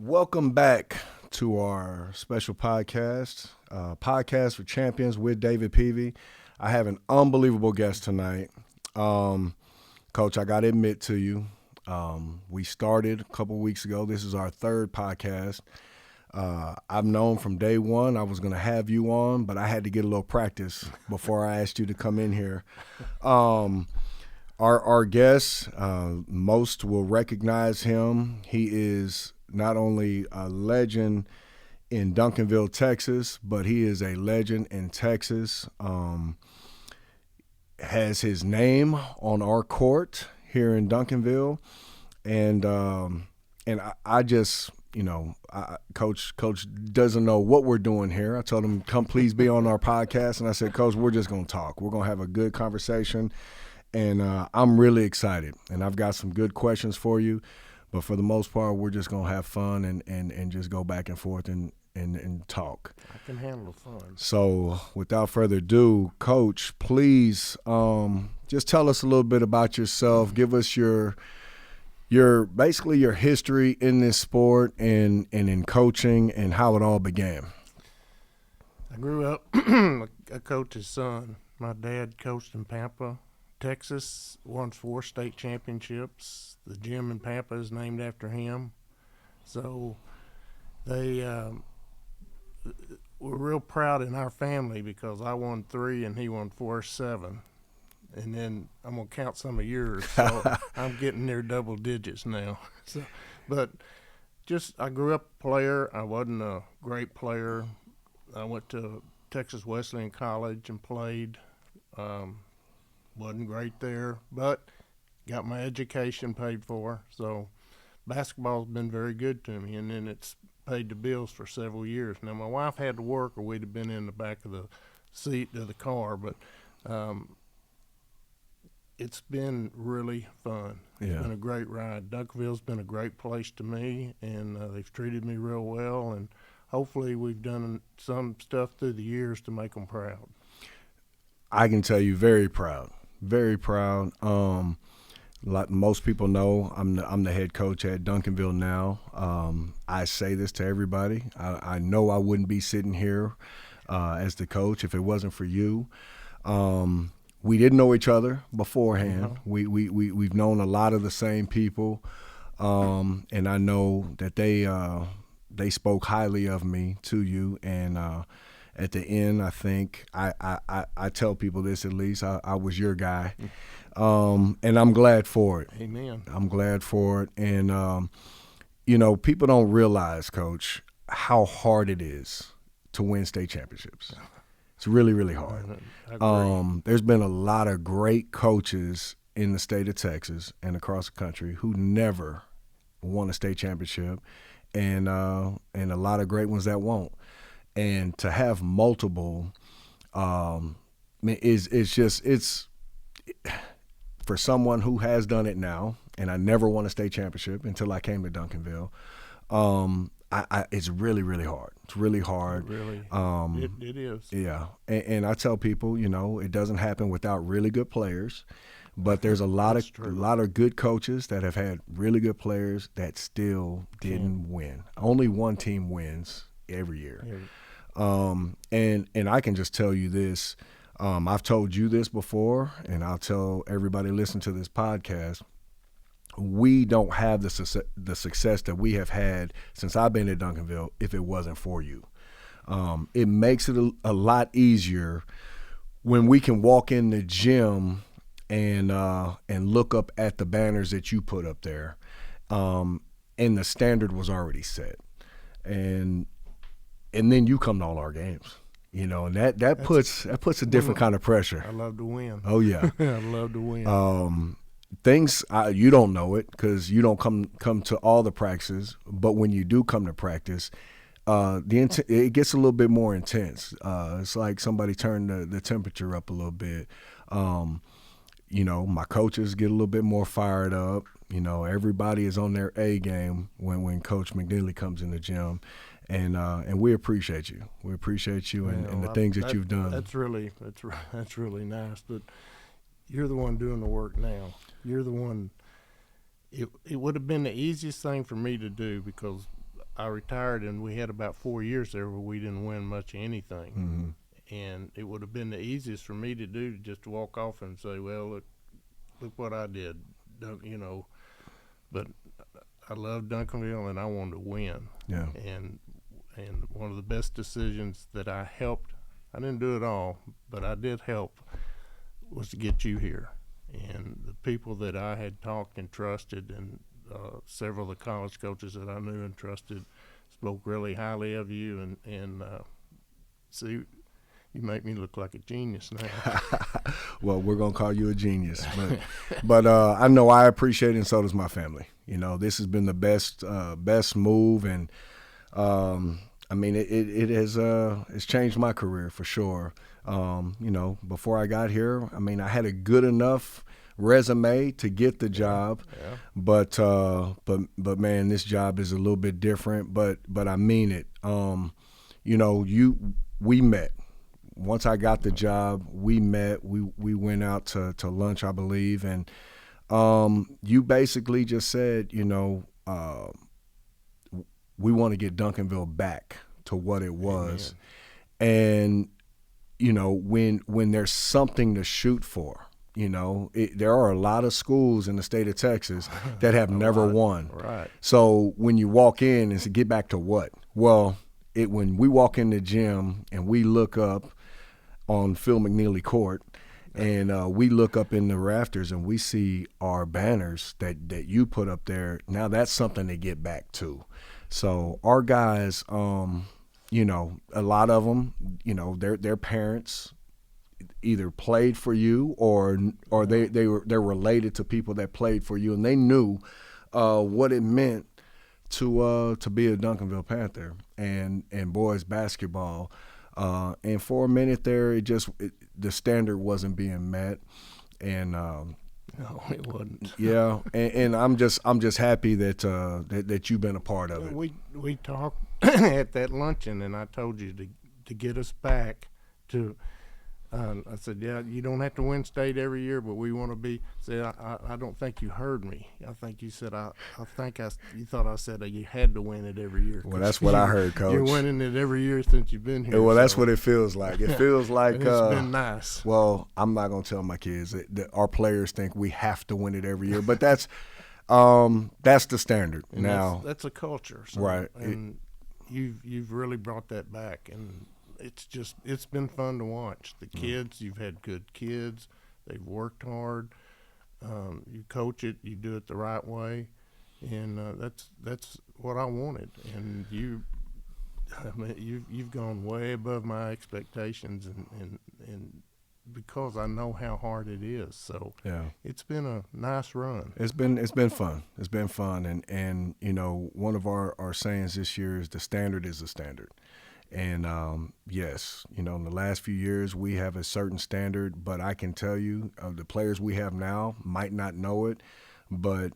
Welcome back to our special podcast, Podcast for Champions with David Peavy. I have an unbelievable guest tonight. Coach, I got to admit to you, we started a couple weeks ago. This is our third podcast. I've known from day one I was going to have you on, but I had to get a little practice before I asked you to come in here. Our guest, most will recognize him. He is not only a legend in Duncanville, Texas, but he is a legend in Texas. Has his name on our court here in Duncanville, and I just, Coach doesn't know what we're doing here. I told him, come please be on our podcast, and I said, Coach, we're just going to talk. We're going to have a good conversation, and I'm really excited, and I've got some good questions for you. But for the most part, we're just going to have fun and just go back and forth and talk. I can handle fun. So without further ado, Coach, please just tell us a little bit about yourself. Give us your basically your history in this sport and in coaching and how it all began. I grew up a coach's son. My dad coached in Pampa, Texas, won 4 state championships. The gym in Pampa is named after him. So they were real proud in our family because I won 3 and he won 4, 7. And then I'm going to count some of yours. So I'm getting near double digits now. But I grew up a player. I wasn't a great player. I went to Texas Wesleyan College and played. Wasn't great there, but got my education paid for. So basketball's been very good to me, and then it's paid the bills for several years. Now, my wife had to work or we'd have been in the back of the seat of the car, but it's been really fun. It's been a great ride. Duncanville's been a great place to me, and they've treated me real well, and hopefully we've done some stuff through the years to make them proud. I can tell you very proud. Very proud. Like most people know, I'm the head coach at Duncanville now. I say this to everybody. I know I wouldn't be sitting here as the coach if it wasn't for you. We didn't know each other beforehand. We've known a lot of the same people, and I know that they spoke highly of me to you. And at the end, I think I tell people this at least. I was your guy. And I'm glad for it. Amen. I'm glad for it. And, people don't realize, Coach, how hard it is to win state championships. It's really, really hard. There's been a lot of great coaches in the state of Texas and across the country who never won a state championship, and a lot of great ones that won't. And to have multiple it's for someone who has done it now, and I never won a state championship until I came to Duncanville. It's really, really hard. It's really hard. Really, it is. Yeah, and I tell people, it doesn't happen without really good players, but there's a lot of good coaches that have had really good players that still didn't win. Only one team wins every year. Yeah. And I can just tell you this. I've told you this before, and I'll tell everybody listening to this podcast. We don't have the success that we have had since I've been at Duncanville if it wasn't for you. It makes it a lot easier when we can walk in the gym and look up at the banners that you put up there, and the standard was already set, and then you come to all our games. And that puts a different kind of pressure. I love to win. Oh yeah, I love to win. Things you don't know it because you don't come to all the practices. But when you do come to practice, it gets a little bit more intense. It's like somebody turned the temperature up a little bit. My coaches get a little bit more fired up. Everybody is on their A game when Coach McNeely comes in the gym. And we appreciate you. We appreciate you and the things that you've done. That's really nice. But you're the one doing the work now. You're the one. It would have been the easiest thing for me to do because I retired, and we had about 4 years there where we didn't win much of anything. Mm-hmm. And it would have been the easiest for me to do, just to walk off and say, well, look what I did, you know. But I loved Duncanville, and I wanted to win. Yeah. And one of the best decisions that I helped, I didn't do it all, but I did help, was to get you here. And the people that I had talked and trusted, and several of the college coaches that I knew and trusted, spoke really highly of you. And see, you make me look like a genius now. Well, we're gonna call you a genius, but I know I appreciate it, and so does my family. You know, this has been the best move, and I mean, it has it's changed my career for sure. You know, before I got here, I mean, I had a good enough resume to get the job, but man, this job is a little bit different. But I mean it. You know, we met. Once I got the job, we met. We went out to lunch, I believe, and you basically just said, you know, we want to get Duncanville back to what it was. Amen. And you know, when there's something to shoot for, you know, there are a lot of schools in the state of Texas that have never won. Right. So when you walk in and say, get back to what? Well, when we walk in the gym and we look up on Phil McNeely Court, and we look up in the rafters and we see our banners that you put up there, now that's something to get back to. So our guys, you know, a lot of them, you know, their parents either played for you or they're related to people that played for you, and they knew what it meant to be a Duncanville Panther and boys basketball. And for a minute there, the standard wasn't being met, and no, it wasn't. Yeah, and I'm just happy that you've been a part of it. We talked at that luncheon, and I told you to get us back to. I said, yeah, you don't have to win state every year, but we want to be. Said, I don't think you heard me. I think you said you thought I said you had to win it every year. Well, that's what I heard, Coach. You're winning it every year since you've been here. Well, that's what it feels like. It feels like it's been nice. Well, I'm not gonna tell my kids that our players think we have to win it every year, but that's the standard and now. That's a culture, so, right? And you've really brought that back, and it's been fun to watch. The kids, you've had good kids. They've worked hard. You coach it, you do it the right way, and that's what I wanted. And you've gone way above my expectations, and because I know how hard it is. So yeah, it's been a nice run. It's been fun. It's been fun, and you know, one of our sayings this year is the standard is the standard. And yes, you know, in the last few years we have a certain standard, but I can tell you, the players we have now might not know it, but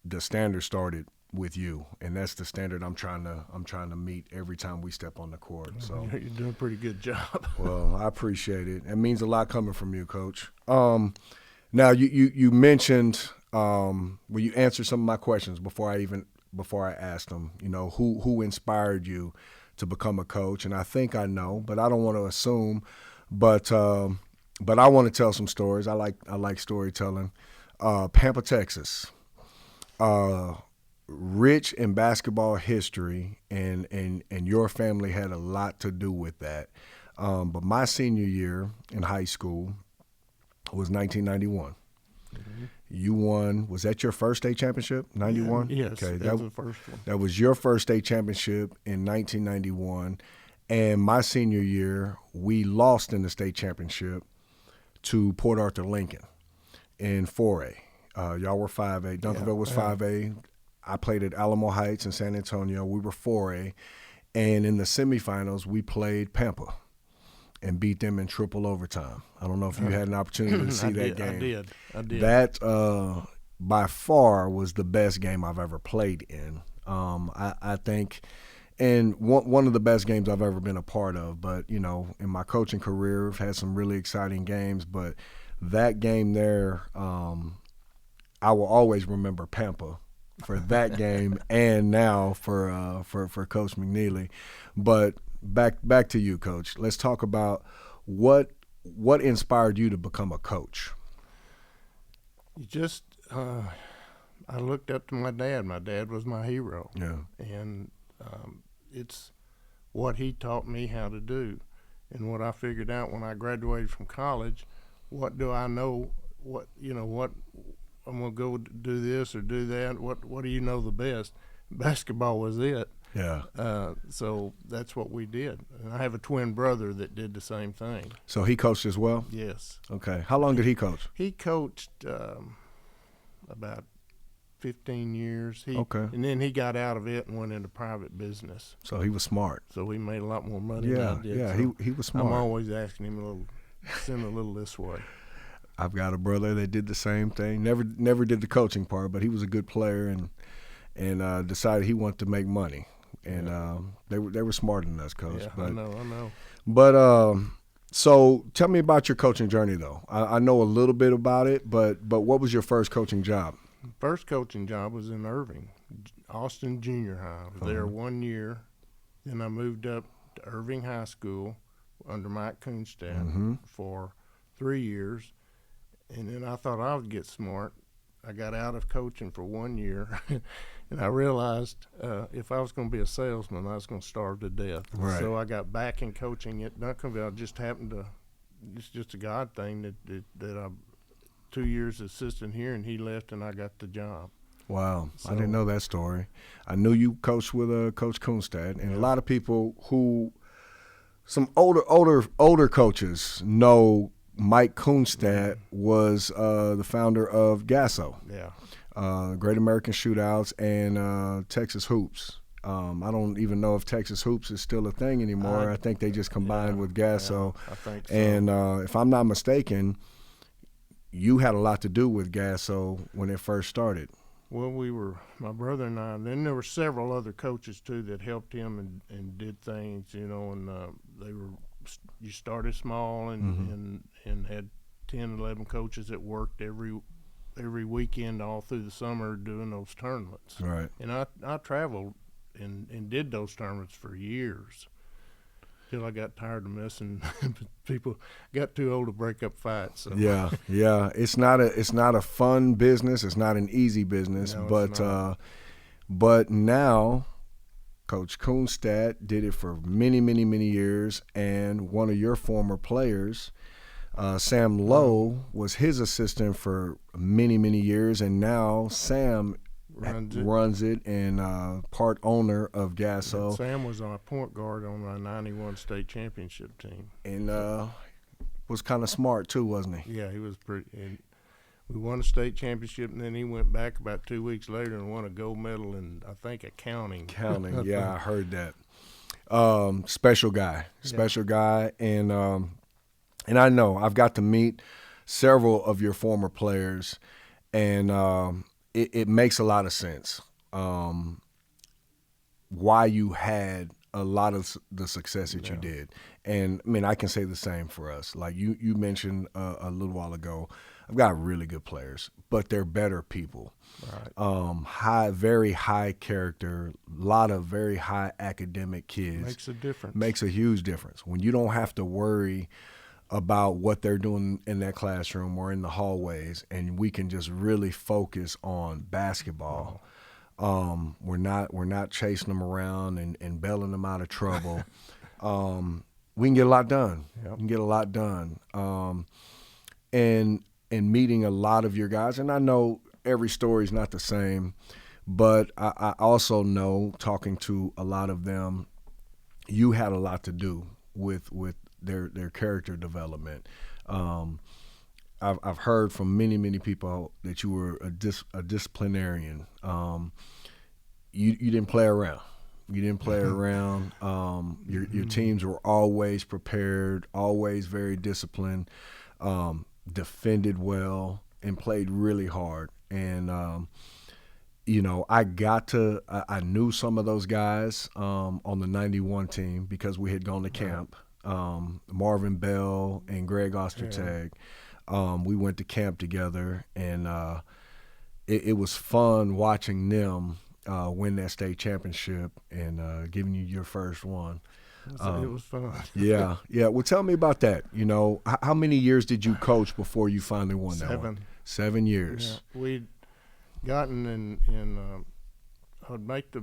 the standard started with you, and that's the standard I'm trying to meet every time we step on the court. So you're doing a pretty good job. Well, I appreciate it. It means a lot coming from you, Coach. Now you mentioned you answered some of my questions before I asked them. You know, who inspired you to become a coach, and I think I know, but I don't want to assume. But I want to tell some stories. I like storytelling. Pampa, Texas, rich in basketball history, and your family had a lot to do with that. But my senior year in high school was 1991. Mm-hmm. You won. Was that your first state championship? 91? Yeah, yes, okay, that was the first one. That was your first state championship in 1991. And my senior year, we lost in the state championship to Port Arthur Lincoln in 4A. Y'all were 5A. Duncanville was 5A. I played at Alamo Heights in San Antonio. We were 4A. And in the semifinals, we played Pampa and beat them in triple overtime. I don't know if you had an opportunity to see that game. I did. That, by far, was the best game I've ever played in. I think, and one of the best games I've ever been a part of. But, you know, in my coaching career, I've had some really exciting games. But that game there, I will always remember Pampa for that game and now for Coach McNeely. But back to you, Coach. Let's talk about what inspired you to become a coach. You just I looked up to my dad. My dad was my hero. Yeah. And it's what he taught me how to do. And what I figured out when I graduated from college, what do I know? What I'm gonna go do this or do that. What do you know the best? Basketball was it. Yeah. So that's what we did. And I have a twin brother that did the same thing. So he coached as well? Yes. Okay. How long did he coach? He coached about 15 years. Okay. And then he got out of it and went into private business. So he was smart. So he made a lot more money than I did. Yeah, so he was smart. I'm always asking him send a little this way. I've got a brother that did the same thing. Never did the coaching part, but he was a good player and decided he wanted to make money. And they were smarter than us, Coach. Yeah, but, I know. But so tell me about your coaching journey, though. I know a little bit about it, but what was your first coaching job? First coaching job was in Irving, Austin Junior High. I was there 1 year. Then I moved up to Irving High School under Mike Kunstad for 3 years. And then I thought I would get smart. I got out of coaching for 1 year, and I realized if I was going to be a salesman, I was going to starve to death. Right. So I got back in coaching at Duncanville. I just happened to – it's just a God thing that I – 2 years assistant here, and he left, and I got the job. Wow, I didn't know that story. I knew you coached with Coach Kunstad, and a lot of people some older coaches know Mike Kunstad was the founder of Gasso. Yeah. Great American Shootouts and Texas Hoops. I don't even know if Texas Hoops is still a thing anymore. I think they just combined with Gasso. Yeah, I think so. And if I'm not mistaken, you had a lot to do with Gasso when it first started. Well, my brother and I, then there were several other coaches too that helped him and did things, and you started small and had 10, 11 coaches that worked every weekend all through the summer doing those tournaments. Right. And I traveled and did those tournaments for years. Till I got tired of messing. People got too old to break up fights. So. Yeah. It's not a fun business. It's not an easy business. No, but now, Coach Kunstad did it for many, many, many years, and one of your former players, Sam Lowe, was his assistant for many, many years, and now Sam runs it and part owner of Gasso. Sam was our point guard on our 91 state championship team. And was kind of smart too, wasn't he? Yeah, he was pretty. And we won a state championship, and then he went back about 2 weeks later and won a gold medal in, I think, accounting. Yeah, I heard that. Special guy. And I know I've got to meet several of your former players, and it makes a lot of sense why you had a lot of the success that you did. And, I mean, I can say the same for us. Like you mentioned a little while ago, I've got really good players, but they're better people. Right. Very high character, a lot of very high academic kids. Makes a difference. Makes a huge difference. When you don't have to worry about what they're doing in that classroom or in the hallways, and we can just really focus on basketball. We're not chasing them around and bailing them out of trouble. We can get a lot done. Yep. We can get a lot done. And meeting a lot of your guys, and I know every story is not the same, but I also know, talking to a lot of them, you had a lot to do with their character development. I've heard from many people that you were a disciplinarian. You didn't play around. Your teams were always prepared, always very disciplined, defended well, and played really hard. And I knew some of those guys on the 91 team because we had gone to camp. Marvin Bell and Greg Ostertag. We went to camp together, and it was fun watching them win that state championship and giving you your first one. It was fun. Yeah. Well, tell me about that. You know, how many years did you coach before you finally won that one? 7 years. Yeah, we'd gotten I'd make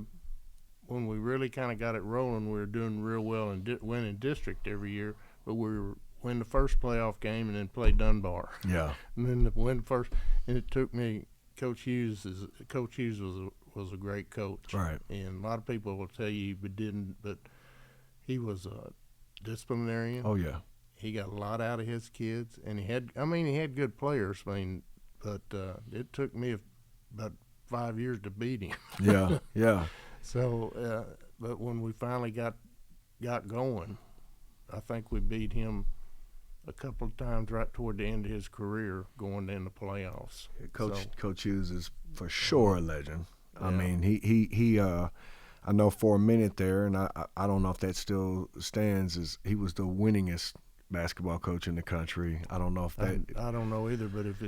when we really kind of got it rolling, we were doing real well and winning district every year, but we were win the first playoff game and then play Dunbar. Yeah. And then win first, and it took me. Coach Hughes was a great coach. Right. And a lot of people will tell you he didn't, but he was a disciplinarian. Oh yeah. He got a lot out of his kids, and he had good players. But it took me about 5 years to beat him. Yeah. So, but when we finally got going, I think we beat him a couple of times right toward the end of his career, going in the playoffs. Coach Hughes is for sure a legend. Yeah. I mean, he I know for a minute there, and I don't know if that still stands, is he was the winningest basketball coach in the country. I don't know if that. I don't know either, but if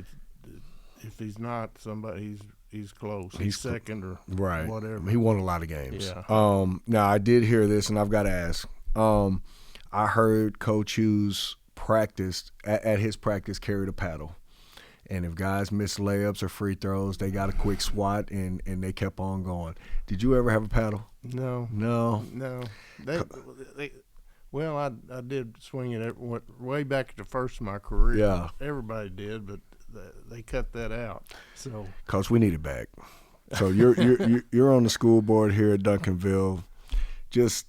he's not somebody, he's close. He's second or right. Whatever. He won a lot of games. Yeah. Now I did hear this, and I've got to ask. I heard Coach Hughes practiced at his practice carried a paddle, and if guys missed layups or free throws, they got a quick swat and they kept on going. Did you ever have a paddle? No. Well, I did swing it way back at the first of my career. Yeah. Everybody did, but they cut that out. So, Coach, we need it back. So you're on the school board here at Duncanville. Just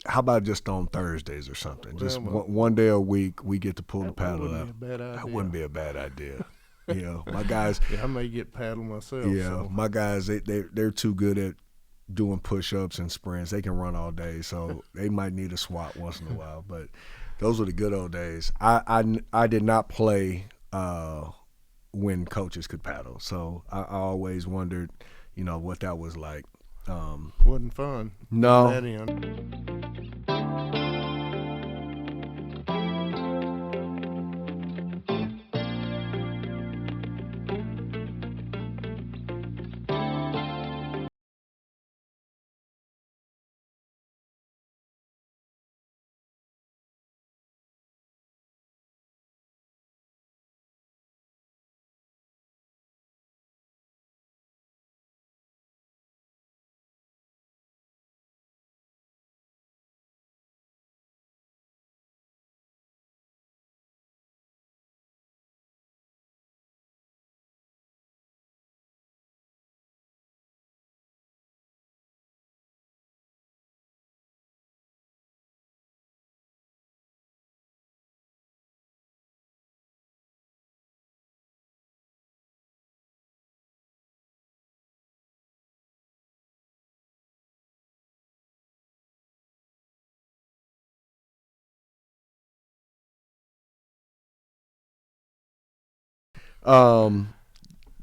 how about just on Thursdays or something? Just one day a week, we get to pull the paddle out. That wouldn't be a bad idea. You know, my guys. Yeah, I may get paddle myself. Yeah, so. My guys, they're too good at doing push-ups and sprints. They can run all day, so they might need a swat once in a while. But those were the good old days. I did not play when coaches could paddle, so I always wondered, you know, what that was like. Wasn't fun. No. That end.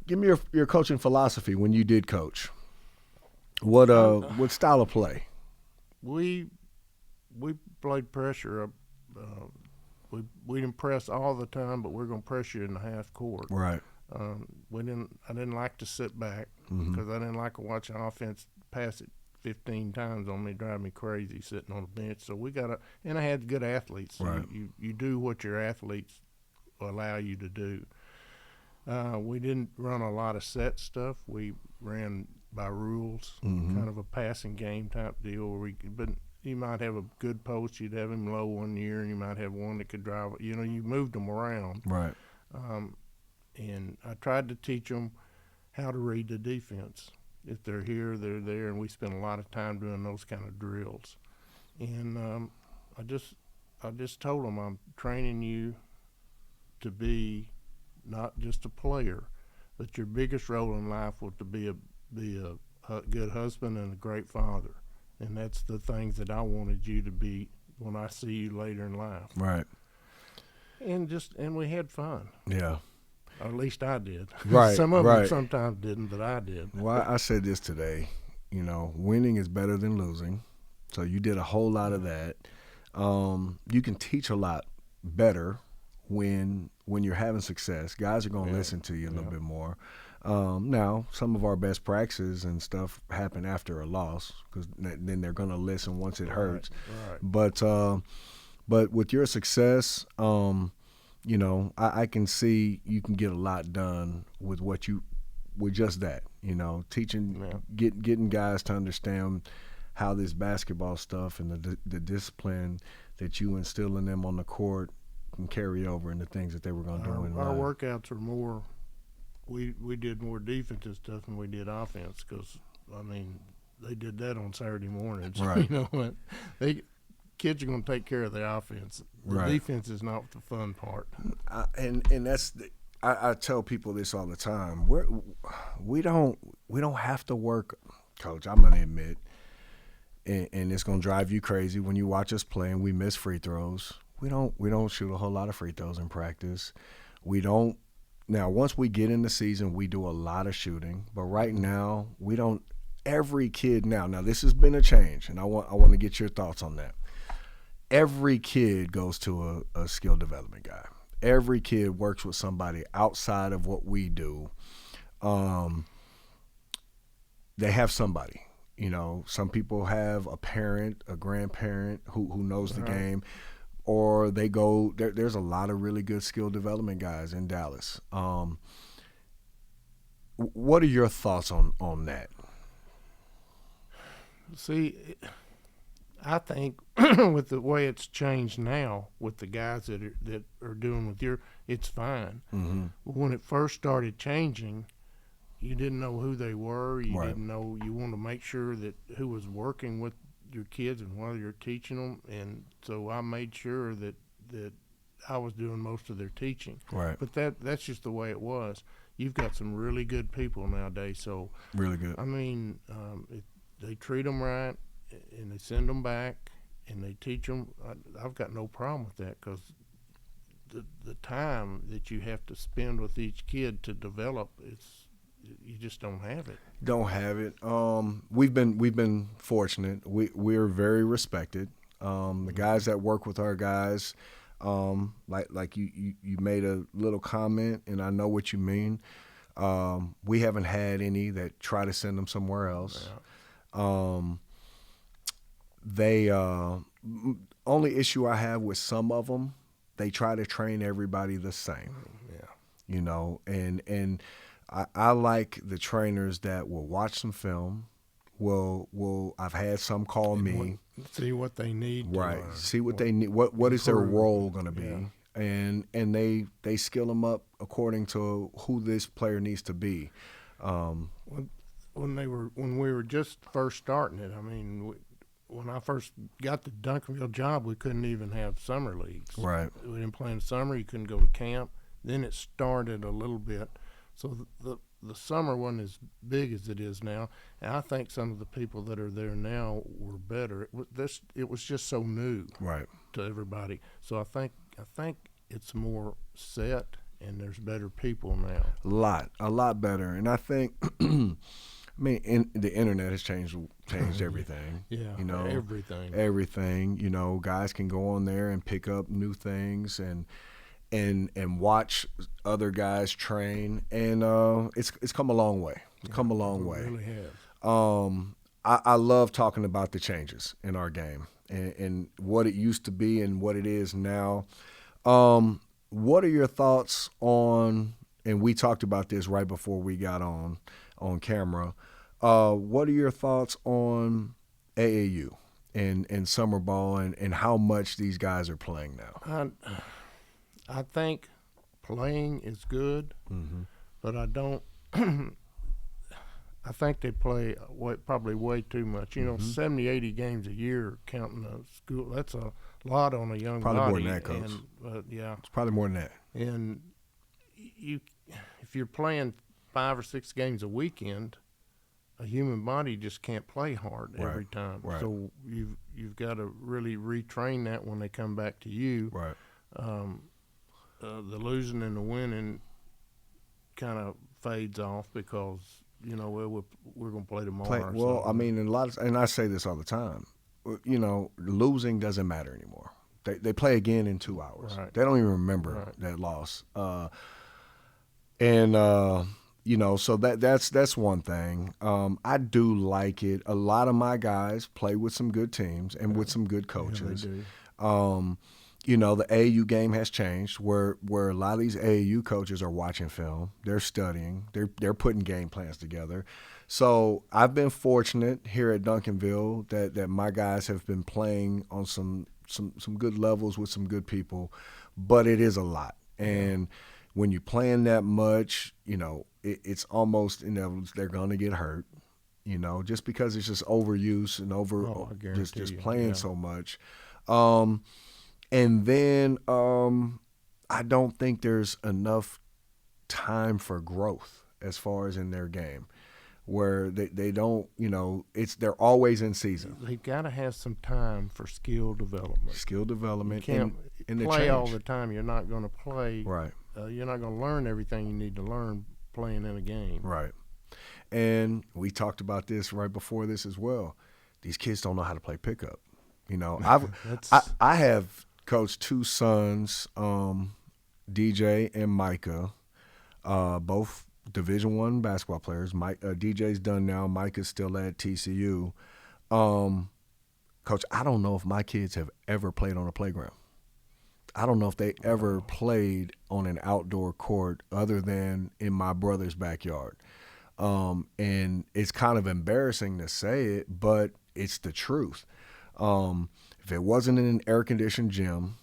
Give me your coaching philosophy when you did coach. What style of play? We played pressure. We didn't press all the time, but we're going to press you in the half court. Right. I didn't like to sit back because I didn't like to watch an offense pass it 15 times on me, drive me crazy sitting on the bench. So and I had good athletes. So right. You do what your athletes allow you to do. We didn't run a lot of set stuff. We ran by rules, kind of a passing game type deal. But you might have a good post. You'd have him low one year, and you might have one that could drive. You know, you moved them around. Right. And I tried to teach them how to read the defense. If they're here, they're there, and we spent a lot of time doing those kind of drills. And I just told them, I'm training you to be not just a player, but your biggest role in life was to be a good husband and a great father. And that's the things that I wanted you to be when I see you later in life. Right. And we had fun. Yeah. Or at least I did. Right. Some of them sometimes didn't, but I did. Well, I said this today. You know, winning is better than losing. So you did a whole lot of that. You can teach a lot better when you're having success. Guys are going to listen to you a little bit more. Now, some of our best practices and stuff happen after a loss because then they're going to listen once it hurts. Right. But with your success, I can see you can get a lot done with with just that. Teaching, getting guys to understand how this basketball stuff and the discipline that you instill in them on the court can carry over into things that they were going to do in life. Our workouts are more. We did more defensive stuff than we did offense because they did that on Saturday mornings. Right. You know what? Kids are going to take care of the offense. The defense is not the fun part. And that's I tell people this all the time. We don't have to work, Coach. I'm going to admit, and it's going to drive you crazy when you watch us play and we miss free throws. We don't shoot a whole lot of free throws in practice. We don't. Now, once we get in the season, we do a lot of shooting. But right now, we don't. Every kid now this has been a change, and I want to get your thoughts on that. Every kid goes to a skill development guy. Every kid works with somebody outside of what we do. They have somebody. Some people have a parent, a grandparent who knows the game. Or they go there's a lot of really good skill development guys in Dallas. What are your thoughts on that? See, I think with the way it's changed now with the guys that are doing with it's fine. Mm-hmm. But when it first started changing, you didn't know who they were. You didn't know. You wanted to make sure that who was working with your kids and while you're teaching them, and so I made sure that I was doing most of their teaching. Right. But that's just the way it was. You've got some really good people nowadays. So really good. They treat them right, and they send them back, and they teach them. I've got no problem with that because the time that you have to spend with each kid to develop, you just don't have it. Don't have it. We've been fortunate. We're very respected. The guys that work with our guys, like you made a little comment, and I know what you mean. We haven't had any that try to send them somewhere else. Yeah. They only issue I have with some of them, they try to train everybody the same. Yeah. And I like the trainers that will watch some film. I've had some call me. See what they need. Right. See what they need. What is their role going to be? Yeah. And they skill them up according to who this player needs to be. When we were just first starting it, when I first got the Duncanville job, we couldn't even have summer leagues. Right. We didn't play in the summer. You couldn't go to camp. Then it started a little bit. So the summer wasn't as big as it is now, and I think some of the people that are there now were better. It was just so new to everybody. So I think it's more set, and there's better people now. A lot better, and I think. The internet has changed everything. Yeah, everything. Everything. Guys can go on there and pick up new things and watch other guys train, and it's come a long way. It's come a long way. It really has. I love talking about the changes in our game and what it used to be and what it is now. What are your thoughts on? And we talked about this right before we got on camera. What are your thoughts on AAU and summer ball and how much these guys are playing now? I think playing is good, but I don't. I think they play probably way too much. 70, 80 games a year counting the school. That's a lot on a young probably body. More than that, Coach. It's probably more than that. And if you're playing 5 or 6 games a weekend, a human body just can't play hard every time. Right. So you've got to really retrain that when they come back to you. Right. The losing and the winning kind of fades off because we're going to play tomorrow. And I say this all the time. Losing doesn't matter anymore. They play again in 2 hours. Right. They don't even remember that loss. So that's one thing. I do like it. A lot of my guys play with some good teams and with some good coaches. Yeah, they do. The AAU game has changed where a lot of these AAU coaches are watching film, they're studying, they're putting game plans together. So I've been fortunate here at Duncanville that my guys have been playing on some good levels with some good people, but it is a lot. And when you're playing that much, it's almost inevitable they're going to get hurt. Just because it's just overuse and just playing so much. And then I don't think there's enough time for growth as far as in their game, where they don't, they're always in season. They've got to have some time for skill development. Skill development. You can't and play all the time. You're not going to play. Right. You're not going to learn everything you need to learn playing in a game. Right. And we talked about this right before this as well. These kids don't know how to play pickup. I have coached two sons, DJ and Micah, both Division I basketball players. DJ's done now. Micah's still at TCU. Coach, I don't know if my kids have ever played on a playground. I don't know if they ever played on an outdoor court other than in my brother's backyard. And it's kind of embarrassing to say it, but it's the truth. If it wasn't in an air-conditioned gym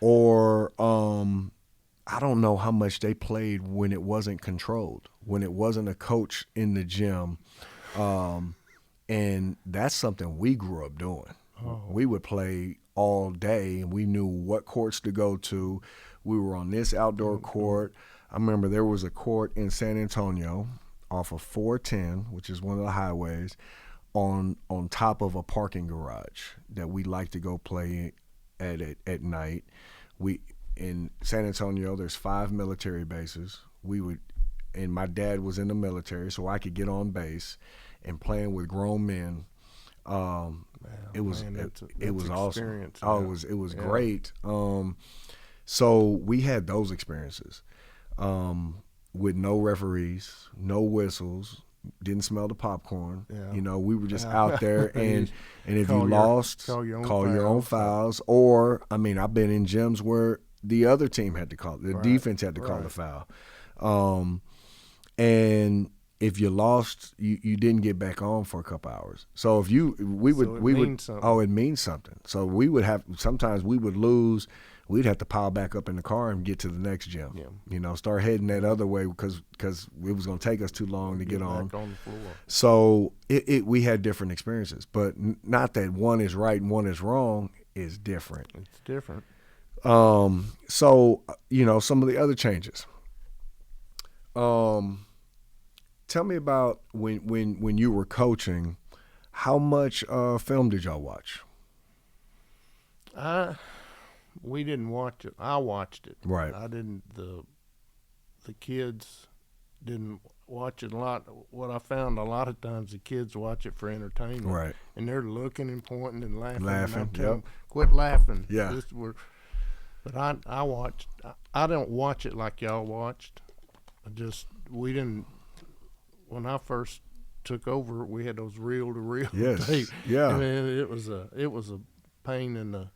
or I don't know how much they played when it wasn't controlled, when it wasn't a coach in the gym. And that's something we grew up doing. We would play all day, and we knew what courts to go to. We were on this outdoor court. I remember there was a court in San Antonio off of 410, which is one of the highways, on top of a parking garage that we like to go play at night. In San Antonio, there's 5 military bases. And my dad was in the military, so I could get on base and playing with grown men. It was awesome. It was great. So we had those experiences with no referees, no whistles, didn't smell the popcorn. Yeah. We were just out there, and if you lost, call your own fouls. Or I've been in gyms where the other team had to call the defense had to call the foul, and if you lost, you didn't get back on for a couple hours. So it means something. So sometimes we would lose. We'd have to pile back up in the car and get to the next gym. Yeah. Start heading that other way because it was going to take us too long to get on. Back on the floor. So we had different experiences, but not that one is right and one is wrong. Is different. It's different. So some of the other changes. Tell me about when you were coaching, how much film did y'all watch? We didn't watch it. I watched it. Right. I didn't. The kids didn't watch it a lot. What I found a lot of times the kids watch it for entertainment. Right. And they're looking and pointing and laughing. Laughing. And I tell them, quit laughing. Yeah. But I watched. I don't watch it like y'all watched. We didn't. When I first took over, we had those reel-to-reel tape. Yeah. And it was a pain in the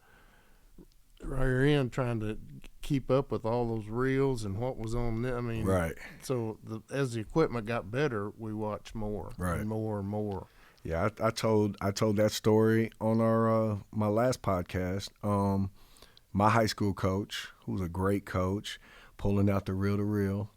rear end trying to keep up with all those reels and what was on them. Right. So as the equipment got better, we watched more and more and more. Yeah, I told that story on our my last podcast. My high school coach, who was a great coach, pulling out the reel-to-reel.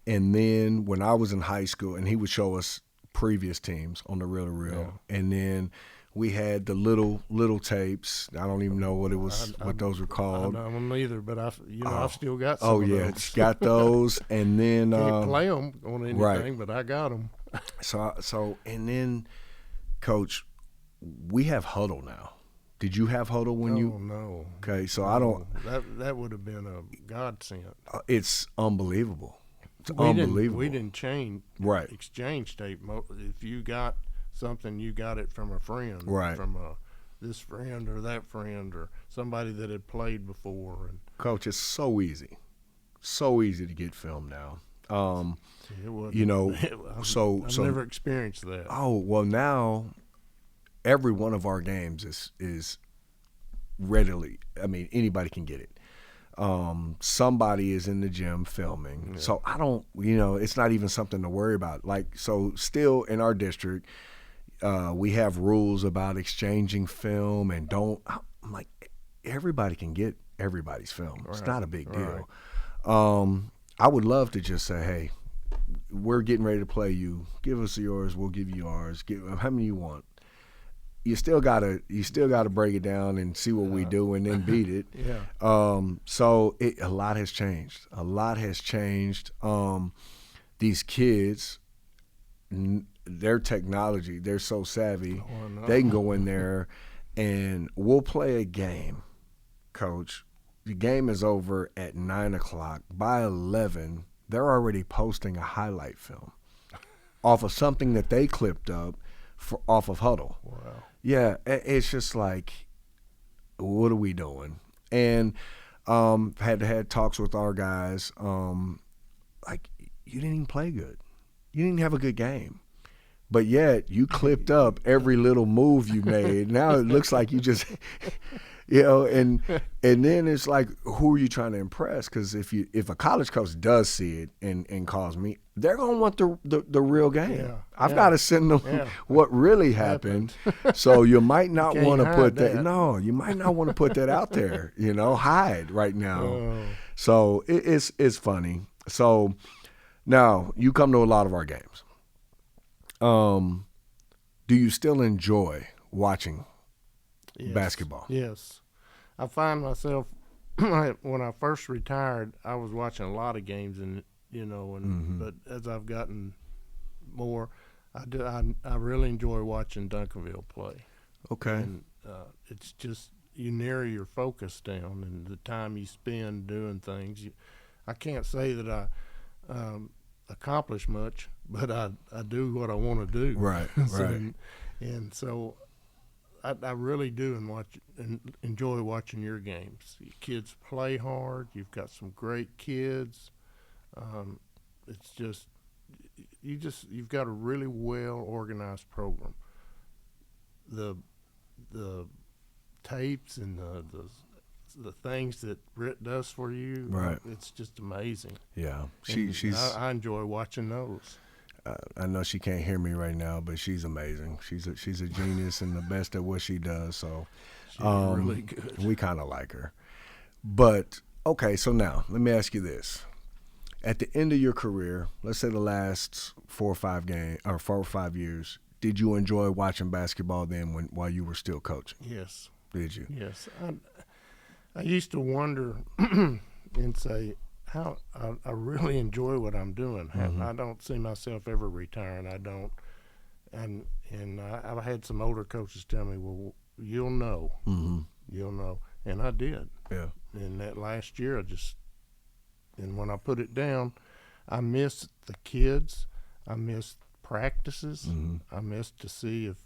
And then when I was in high school, and he would show us previous teams on the reel-to-reel, and then we had the little tapes. I don't even know what it was, what those were called. I don't either, but I've still got some. Oh yeah, got those, and then can't play them on anything, right. But I got them. So and then, Coach, we have huddle now. Did you have huddle when you? Oh no. Okay, so I don't. That would have been a godsend. It's unbelievable. It's unbelievable. We didn't exchange tape. If you got something, you got it from a friend, right? From this friend or that friend or somebody that had played before. And Coach, it's so easy, so easy to get film now. It wasn't. You know, I've never experienced that. Oh well, now every one of our games is readily. I mean, anybody can get it. Somebody is in the gym filming, so I don't. It's not even something to worry about. Like, so still in our district, we have rules about exchanging film and don't. I'm like, everybody can get everybody's film. Right. It's not a big deal. Right. I would love to just say, hey, we're getting ready to play you. Give us yours. We'll give you ours. How many you want? You still gotta break it down and see what we do and then beat it. So a lot has changed. These kids, their technology, they're so savvy. They can go in there and we'll play a game, Coach. The game is over at 9:00. By 11, they're already posting a highlight film off of something that they clipped up off of Huddle. Wow. Yeah, it's just like, what are we doing? And had talks with our guys. Like, you didn't even play good. You didn't have a good game. But yet you clipped up every little move you made. Now it looks like you just – and then it's like, who are you trying to impress? Because if a college coach does see it and calls me, they're gonna want the real game. Yeah. I've got to send them what really happened. So you might not want to put that. No, you might not want to put that out there. Hide right now. Oh. So it's funny. So now you come to a lot of our games. Do you still enjoy watching basketball? Yes. I find myself when I first retired, I was watching a lot of games, but as I've gotten more, I really enjoy watching Duncanville play. Okay. And it's just, you narrow your focus down and the time you spend doing things. I can't say that I accomplish much, but I do what I want to do. Right. And so I really do enjoy watching your games. Your kids play hard. You've got some great kids. It's just you've got a really well organized program. The tapes and the things that Britt does for you, right? It's just amazing. Yeah, I enjoy watching those. I know she can't hear me right now, but she's amazing. She's a genius and the best at what she does. So she's really good. We kind of like her. But okay, so now let me ask you this: at the end of your career, let's say the last 4 or 5 years, did you enjoy watching basketball then while you were still coaching? Yes. Did you? Yes. I used to wonder and say, how I really enjoy what I'm doing. Mm-hmm. I don't see myself ever retiring. I don't. And I've had some older coaches tell me, well, you'll know. Mm-hmm. You'll know. And I did. Yeah. And that last year, and when I put it down, I missed the kids. I missed practices. Mm-hmm. I missed to see if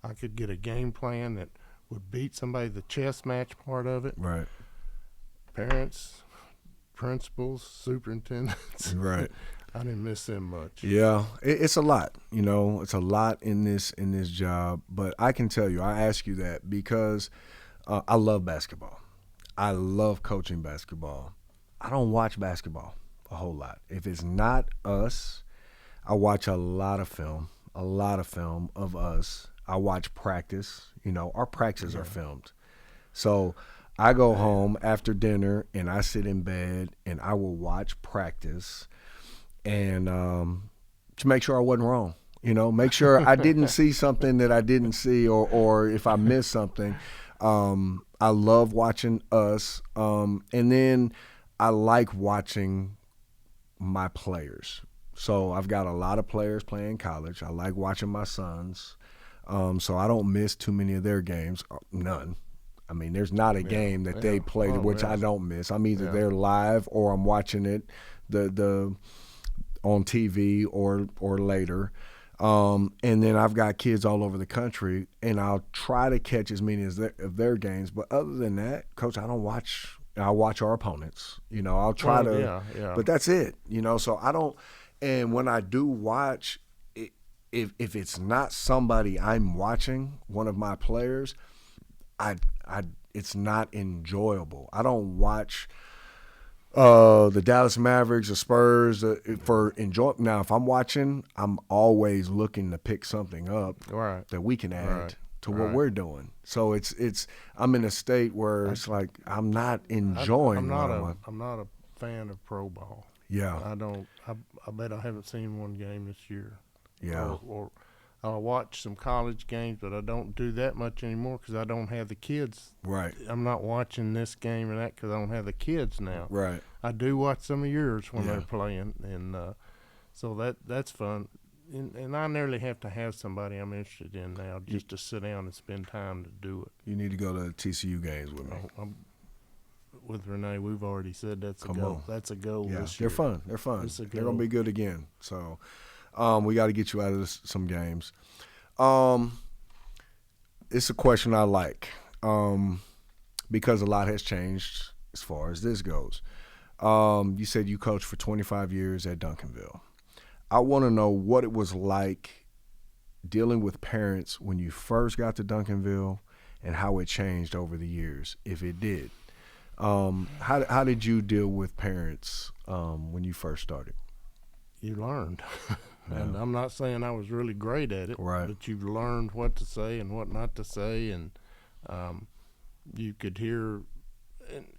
I could get a game plan that would beat somebody, the chess match part of it. Right. Parents, principals, superintendents. Right. I didn't miss them much. Yeah, it's a lot. It's a lot in this job. But I can tell you, I ask you that because I love basketball. I love coaching basketball. I don't watch basketball a whole lot. If it's not us, I watch a lot of film of us. I watch practice. Our practices are filmed. So I go home after dinner and I sit in bed and I will watch practice and to make sure I wasn't wrong. Make sure I didn't see something that I didn't see or if I missed something. I love watching us. And then I like watching my players. So I've got a lot of players playing college. I like watching my sons. So I don't miss too many of their games. None. I mean, there's not a game that they play which I don't miss. I'm either there live or I'm watching it the on TV or later. And then I've got kids all over the country, and I'll try to catch as many of their games. But other than that, Coach, I don't watch I'll watch our opponents. I'll try to, yeah. but that's it. So I don't. And when I do watch, if it's not somebody I'm watching, one of my players, I it's not enjoyable. I don't watch the Dallas Mavericks, the Spurs for enjoy. Now, if I'm watching, I'm always looking to pick something up that we can add to what we're doing. So it's I'm in a state where it's like I'm not enjoying. I'm not a fan of pro ball. Yeah. I don't. I bet I haven't seen one game this year. Yeah. Or I'll watch some college games, but I don't do that much anymore because I don't have the kids. Right. I'm not watching this game or that because I don't have the kids now. Right. I do watch some of yours when they're playing, and so that's fun. And I nearly have to have somebody I'm interested in now just to sit down and spend time to do it. You need to go to TCU games with me. With Renee, we've already said that's a goal. That's a goal this They're year. fun. They're fun. They're going to be good again. So we got to get you out of some games. It's a question I like because a lot has changed as far as this goes. You said you coached for 25 years at Duncanville. I want to know what it was like dealing with parents when you first got to Duncanville and how it changed over the years, if it did. How did you deal with parents when you first started? You learned. And I'm not saying I was really great at it, but you've learned what to say and what not to say, and you could hear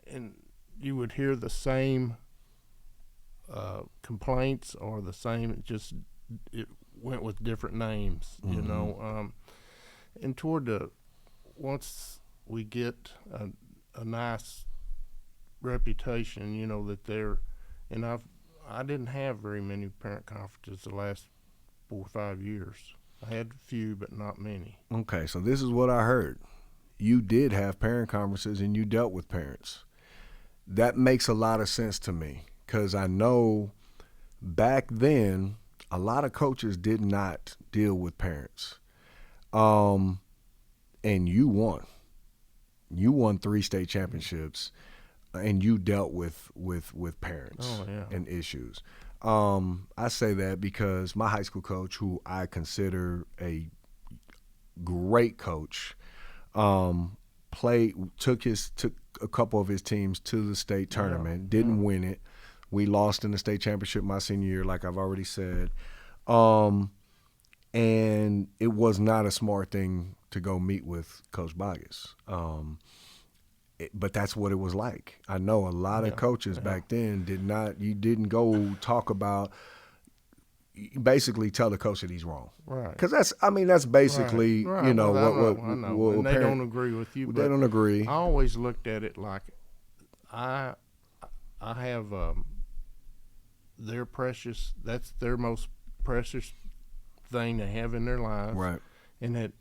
and you would hear the same complaints or the same, it went with different names, and once we get a nice reputation, that and I didn't have very many parent conferences the last 4 or 5 years. I had a few, but not many. Okay, so this is what I heard. You did have parent conferences and you dealt with parents. That makes a lot of sense to me because I know back then a lot of coaches did not deal with parents. And you won. You won 3 state championships. And you dealt with parents and issues. I say that because my high school coach, who I consider a great coach, took a couple of his teams to the state tournament, didn't win it. We lost in the state championship my senior year, like I've already said. And it was not a smart thing to go meet with Coach Boggess. But that's what it was like. I know a lot of coaches back then you didn't go talk about, you basically tell the coach that he's wrong. Right. Because that's basically, right. I know. And they don't agree with you. They don't agree. I always looked at it like I have their precious, that's their most precious thing they have in their lives. Right. And that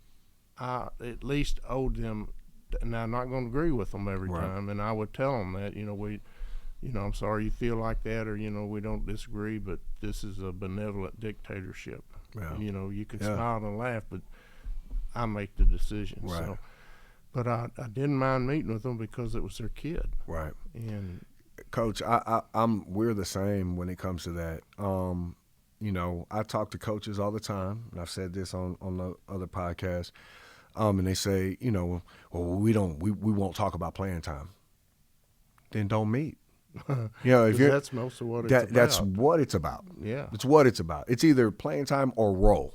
I at least owed them. Now, I'm not going to agree with them every time, and I would tell them that, I'm sorry you feel like that, or, we don't disagree, but this is a benevolent dictatorship. Yeah. You can smile and laugh, but I make the decision. Right. So, but I didn't mind meeting with them because it was their kid. Right. And Coach, we're the same when it comes to that. I talk to coaches all the time, and I've said this on the other podcast. And they say, well, we won't talk about playing time. Then don't meet. If that's most of what it's about. That's what it's about. Yeah, it's what it's about. It's either playing time or role.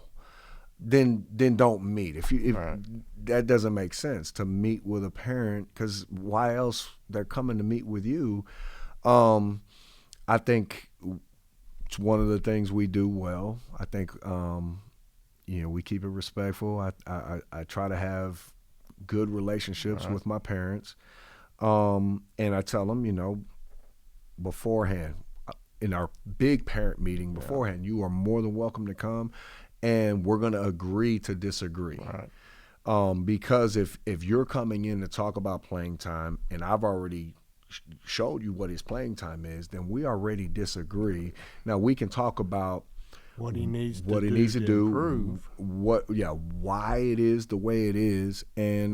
Then don't meet. If that doesn't make sense to meet with a parent, because why else they're coming to meet with you? I think it's one of the things we do well. I think. We keep it respectful. I try to have good relationships with my parents. And I tell them, beforehand, in our big parent meeting beforehand, you are more than welcome to come, and we're going to agree to disagree. Right. Because if you're coming in to talk about playing time, and I've already showed you what his playing time is, then we already disagree. Now we can talk about what he needs to do, improve. Why it is the way it is, and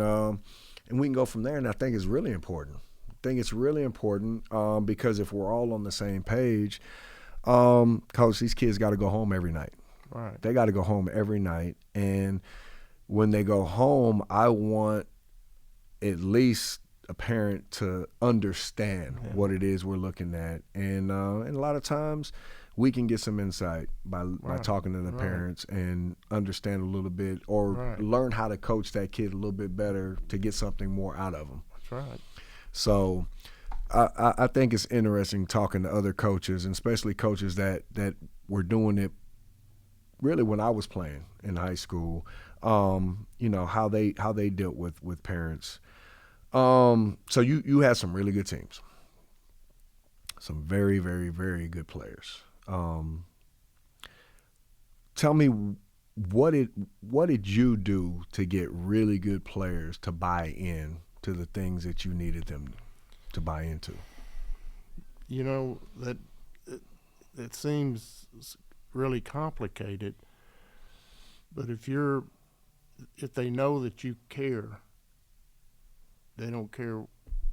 we can go from there. And I think it's really important think it's really important because if we're all on the same page, Coach, these kids got to go home every night. Right. They got to go home every night. And when they go home, I want at least a parent to understand what it is we're looking at. And a lot of times we can get some insight by talking to the parents and understand a little bit or learn how to coach that kid a little bit better to get something more out of them. That's right. So I think it's interesting talking to other coaches, and especially coaches that were doing it really when I was playing in high school, how they dealt with parents. So you had some really good teams, some very, very, very good players. Tell me, what did you do to get really good players to buy in to the things that you needed them to buy into? That it seems really complicated, but if they know that you care, they don't care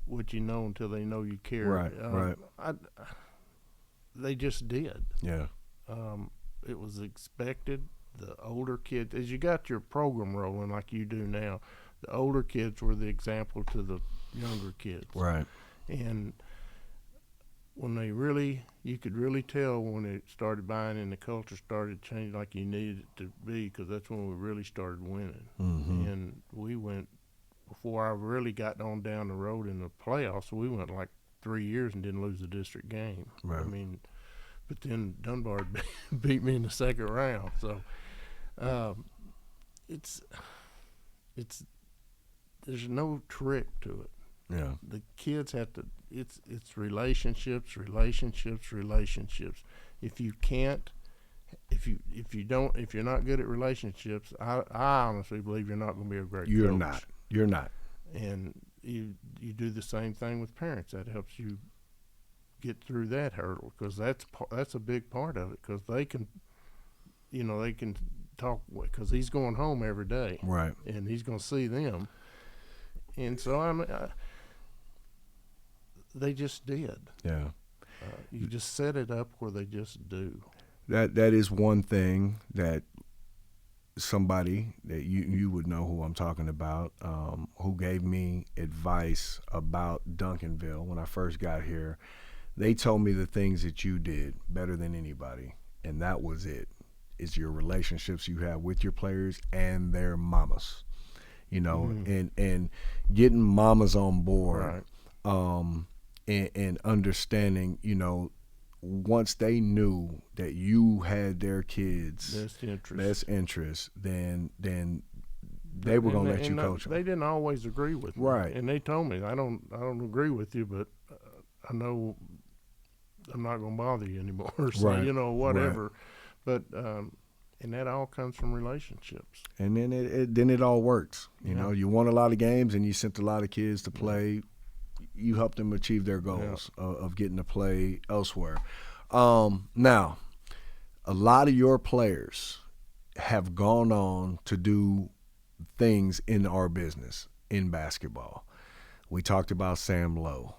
what you know until they know you care. Right. They just did. Yeah. It was expected. The older kids, as you got your program rolling like you do now, the older kids were the example to the younger kids. Right. And when you could really tell when it started buying and the culture started changing like you needed it to be, because that's when we really started winning. Mm-hmm. And we went, before I really got on down the road in the playoffs, we went like 3 years and didn't lose the district game. Right. I mean, but then Dunbar beat me in the second round. So it's there's no trick to it. Yeah. The kids have to. It's relationships. If you can't, if you're not good at relationships, I honestly believe you're not going to be a great coach. You're not. And you do the same thing with parents. That helps you get through that hurdle, because that's a big part of it, because they can talk, because he's going home every day, right, and he's going to see them, and so they just did. Yeah. You just set it up where they just do. That is one thing that somebody that you would know who I'm talking about, who gave me advice about Duncanville when I first got here. They told me the things that you did better than anybody, and that was it. It's your relationships you have with your players and their mamas, and getting mamas on board, right. And understanding, once they knew that you had their kids' best interest, then they were gonna let you coach them. They didn't always agree with me, right? And they told me, I don't agree with you, but I know I'm not gonna bother you anymore. So right. Whatever. Right. But and that all comes from relationships. And then it all works. You won a lot of games and you sent a lot of kids to play. You helped them achieve their goals of getting to play elsewhere. Now, a lot of your players have gone on to do things in our business in basketball. We talked about Sam Lowe.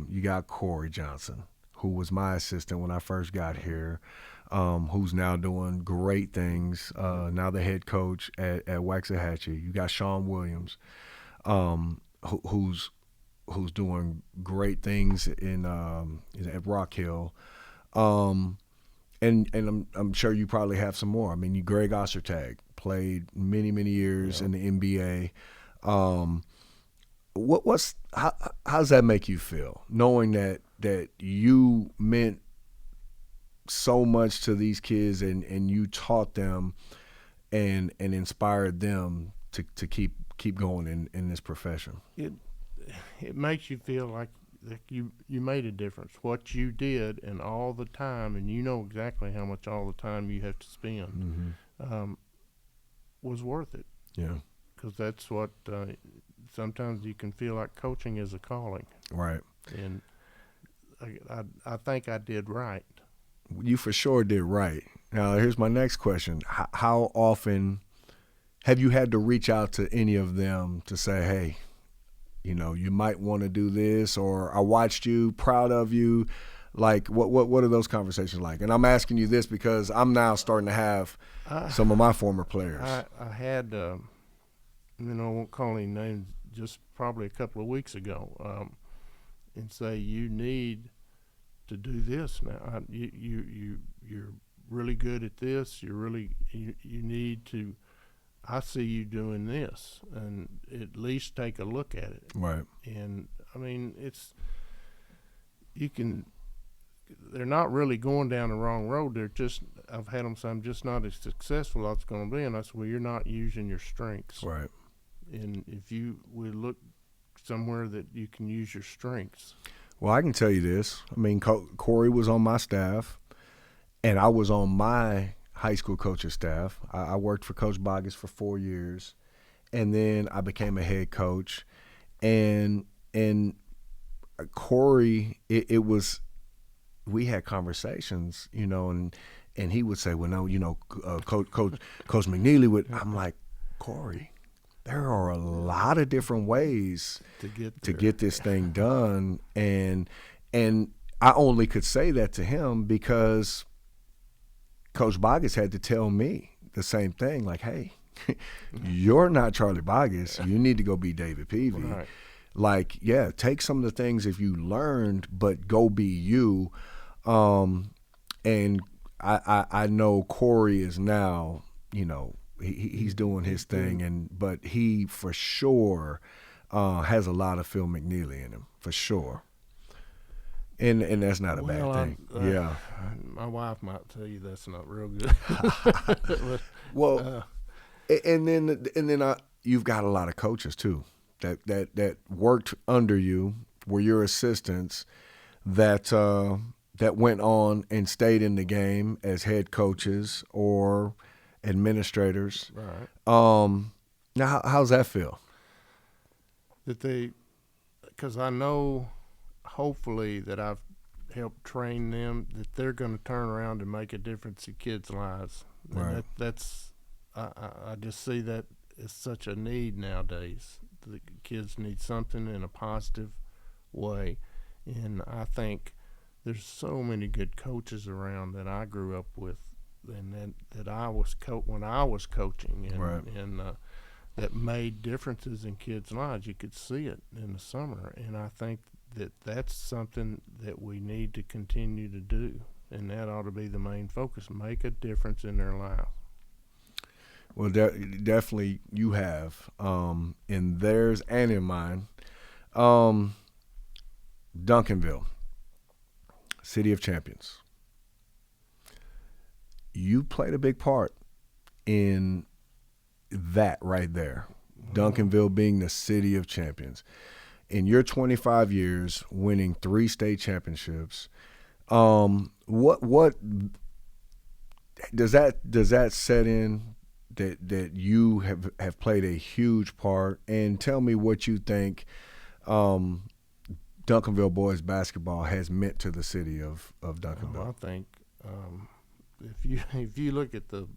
You got Corey Johnson, who was my assistant when I first got here, who's now doing great things, now the head coach at Waxahachie. You got Sean Williams, who's doing great things at Rock Hill. And I'm sure you probably have some more. I mean, Greg Ostertag played many years in the NBA. How does that make you feel, knowing that you meant so much to these kids and you taught them and inspired them to keep going in this profession? It makes you feel like you made a difference. What you did and all the time, and you know exactly how much all the time you have to spend, was worth it. Yeah. Because that's what sometimes you can feel like coaching is a calling. Right. And I think I did right. You for sure did right. Now, here's my next question. How often have you had to reach out to any of them to say, hey, you know, you might want to do this, or I watched you, proud of you. Like, what are those conversations like? And I'm asking you this because I'm now starting to have some of my former players. I had, I won't call any names, just probably a couple of weeks ago, and say, you need to do this now. You're really good at this. You need to. I see you doing this, and at least take a look at it. Right. And I mean, they're not really going down the wrong road. I've had them say, I'm just not as successful as it's going to be. And I said, well, you're not using your strengths. Right. And if you would look somewhere that you can use your strengths. Well, I can tell you this. I mean, Corey was on my staff, and I was on my high school coach's staff. I worked for Coach Boggess for 4 years, and then I became a head coach. And Corey, it was – we had conversations, you know, and he would say, well, no, you know, Coach McNeely would. I'm like, Corey, there are a lot of different ways to get this thing done, and I only could say that to him because Coach Boggess had to tell me the same thing, like, hey, you're not Charlie Boggess. You need to go be David Peavy. Right. Like, yeah, take some of the things if you learned, but go be you. And I know Corey is now, you know, he's doing his thing, but he for sure has a lot of Phil McNeely in him, for sure. And that's not a bad thing. Yeah. My wife might tell you that's not real good. But, well, and then you've got a lot of coaches too that worked under you, were your assistants, that went on and stayed in the game as head coaches or administrators. right. Now, how's that feel? Because I know, hopefully, that I've helped train them, that they're going to turn around and make a difference in kids' lives. Right. And I just see that as such a need nowadays. The kids need something in a positive way, and I think there's so many good coaches around that I grew up with, and that I was when I was coaching, and right. and that made differences in kids' lives. You could see it in the summer, and I think that's something that we need to continue to do, and that ought to be the main focus: make a difference in their life. Well, definitely you have, in theirs and in mine. Duncanville, City of Champions. You played a big part in that right there. Duncanville being the City of Champions. In your 25 years, winning 3 state championships, what does that set in? That you have played a huge part, and tell me what you think Duncanville boys basketball has meant to the city of Duncanville. I think if you look at the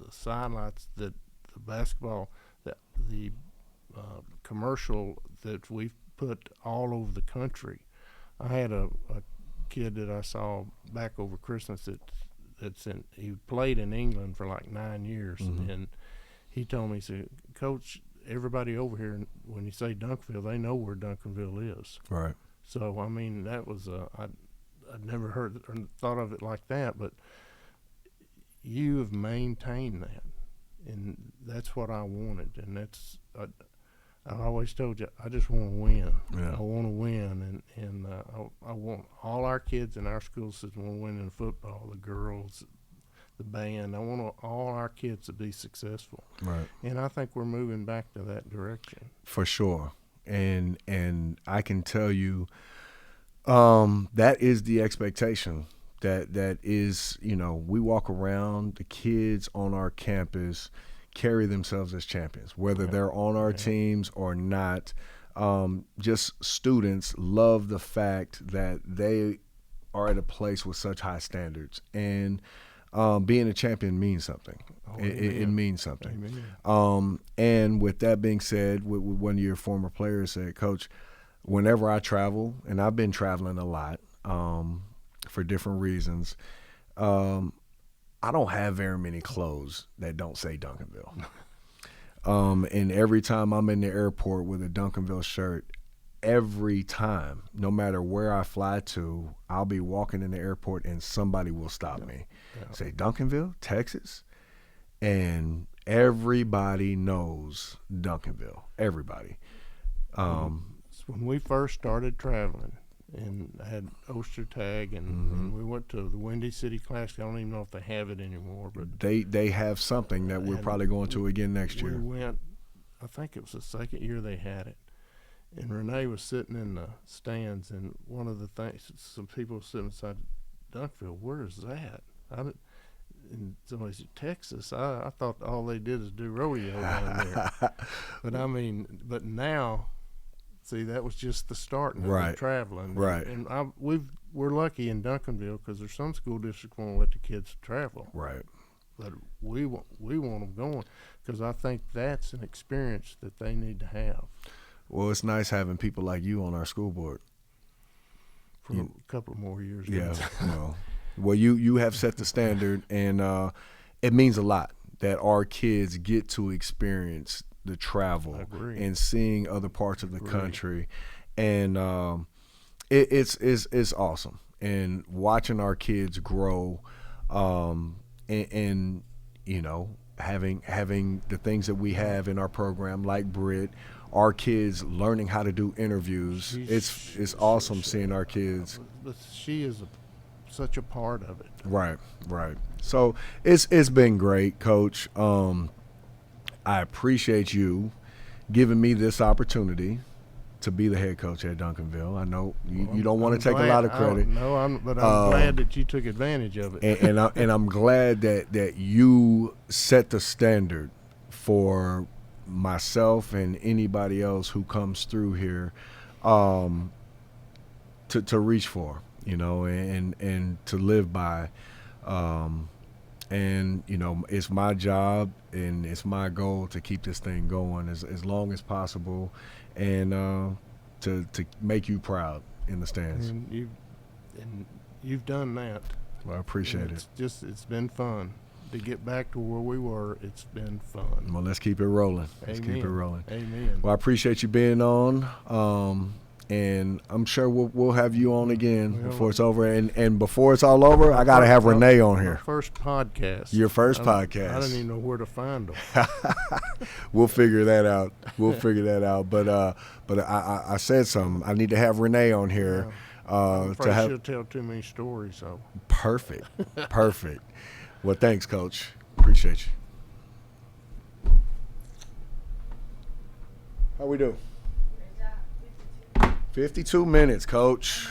sidelights, that the basketball, the commercial that we've put all over the country. I had a kid that I saw back over Christmas he played in England for like 9 years, and he told me, he said, Coach, everybody over here, when you say Duncanville, they know where Duncanville is. Right. So, I mean, that was I'd never heard or thought of it like that, but you have maintained that, and that's what I wanted, and that's I always told you, I just want to win. Yeah. I want to win, and I want all our kids in our school system want to win in football, the girls, the band. I want all our kids to be successful. Right. And I think we're moving back to that direction. For sure. And I can tell you that is the expectation. That is, you know, we walk around, the kids on our campus carry themselves as champions, whether they're on our teams or not. Just students love the fact that they are at a place with such high standards. And being a champion means something. Oh, It means something. Amen. And with that being said, with one of your former players said, Coach, whenever I travel, and I've been traveling a lot for different reasons, I don't have very many clothes that don't say Duncanville. And every time I'm in the airport with a Duncanville shirt, every time, no matter where I fly to, I'll be walking in the airport and somebody will stop me. Say, Duncanville, Texas? And everybody knows Duncanville. Everybody. When we first started traveling and I had Oyster Tag and we went to the Windy City Classic. I don't even know if they have it anymore, but they have something that we're probably going to again next year. We went, I think it was the second year they had it. And Renee was sitting in the stands, and one of the things, some people were sitting inside Duncanville, where is that? And somebody said, Texas. I thought all they did is do rodeo down there. But now, see, that was just the start of the traveling. Right. And we're lucky in Duncanville because there's some school districts won't let the kids travel. Right. But we want them going because I think that's an experience that they need to have. Well, it's nice having people like you on our school board. For a couple more years. Yeah. Well, you have set the standard, and it means a lot that our kids get to experience the travel and seeing other parts of the country, and it's awesome. And watching our kids grow, and you know, having the things that we have in our program, like Britt. Our kids learning how to do interviews. It's awesome seeing our kids. But she is such a part of it. Right. So it's been great, Coach. I appreciate you giving me this opportunity to be the head coach at Duncanville. I know you don't want to take a lot of credit. But I'm glad that you took advantage of it. and I'm glad that you set the standard for myself and anybody else who comes through here to reach for, you know, and to live by. And, you know, it's my job and it's my goal to keep this thing going as long as possible and to make you proud in the stands. And you've done that. Well, I appreciate it. It's been fun. To get back to where we were, it's been fun. Well, let's keep it rolling. Amen. Well, I appreciate you being on, and I'm sure we'll have you on again before it's over. And before it's all over, I got to have Renee on here. First podcast. Your first podcast. I don't even know where to find them. We'll figure that out. But I said something. I need to have Renee on here. I'm afraid she'll tell too many stories. So perfect. Well, thanks, Coach. Appreciate you. How we do? 52 minutes, Coach.